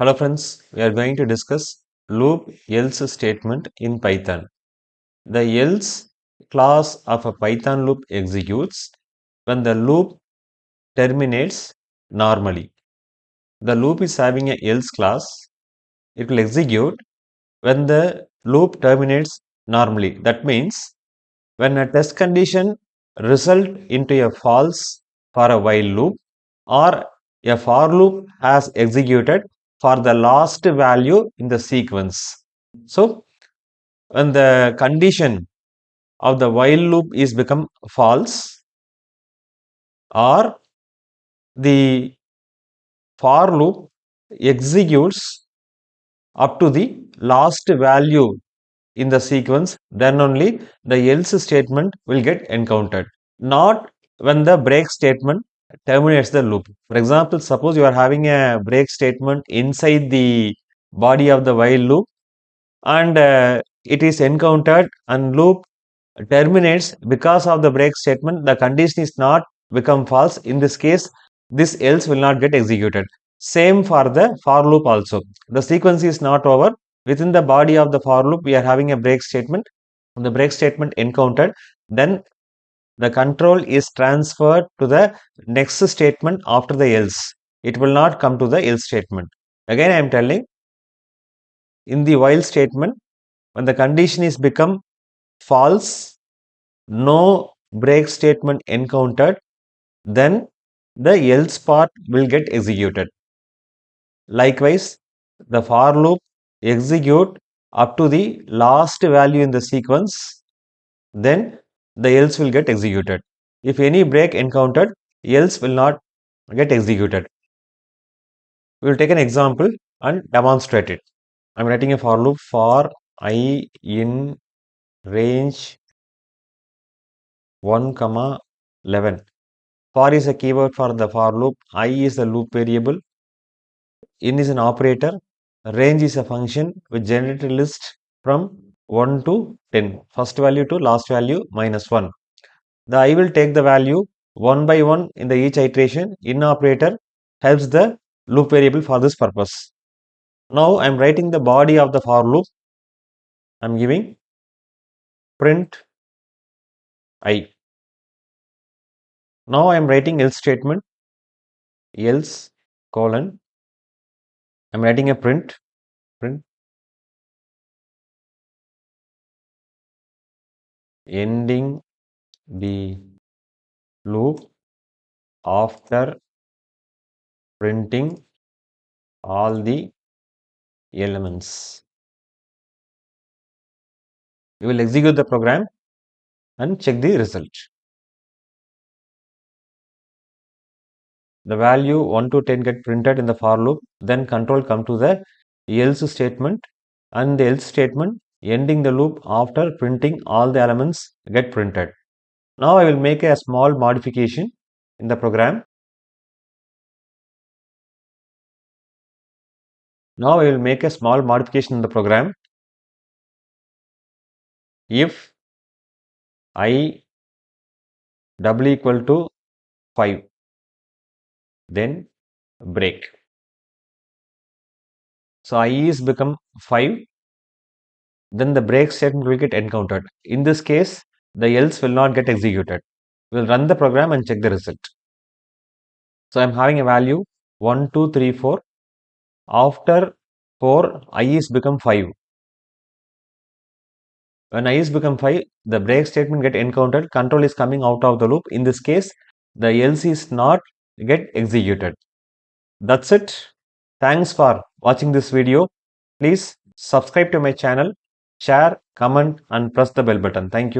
Hello friends, we are going to discuss loop else statement in Python. The else class of a Python loop executes when the loop terminates normally. The loop is having a else class. It will execute when the loop terminates normally. That means when a test condition result into a false for a while loop or a for loop has executed for the last value in the sequence. So when the condition of the while loop is become false or the for loop executes up to the last value in the sequence, then only the else statement will get encountered, not when the break statement terminates the loop. For example, suppose you are having a break statement inside the body of the while loop and it is encountered and loop terminates because of the break statement. The condition is not become false. In this case, this else will not get executed. Same for the for loop also. The sequence is not over. Within the body of the for loop, we are having a break statement. The break statement encountered, then the control is transferred to the next statement after the else. It will not come to the else statement. Again, I am telling, in the while statement, when the condition is become false, no break statement encountered, then the else part will get executed. Likewise, the for loop execute up to the last value in the sequence, then the else will get executed. If any break encountered, else will not get executed. We will take an example and demonstrate it. I am writing a for loop for I in range 1, 11. For is a keyword for the for loop. I is the loop variable. In is an operator. Range is a function which generates a list from 1 to 10. First value to last value minus 1. The I will take the value one by one in the each iteration. In operator helps the loop variable for this purpose. Now I am writing the body of the for loop. I am giving print I. Now I am writing else statement. Else colon. I am writing a print ending the loop after printing all the elements. We will execute the program and check the result. The value 1 to 10 get printed in the for loop, then control come to the else statement, and the else statement ending the loop after printing all the elements get printed. Now I will make a small modification in the program. Now I will make a small modification in the program. If I double equal to 5, then break. So I is become 5, then the break statement will get encountered. In this case, the else will not get executed. We will run the program and check the result. So I am having a value 1, 2, 3, 4. After 4, I is become 5. When I is become 5, the break statement get encountered. Control is coming out of the loop. In this case, the else is not get executed. That's it. Thanks for watching this video. Please subscribe to my channel, share, comment and press the bell button. Thank you.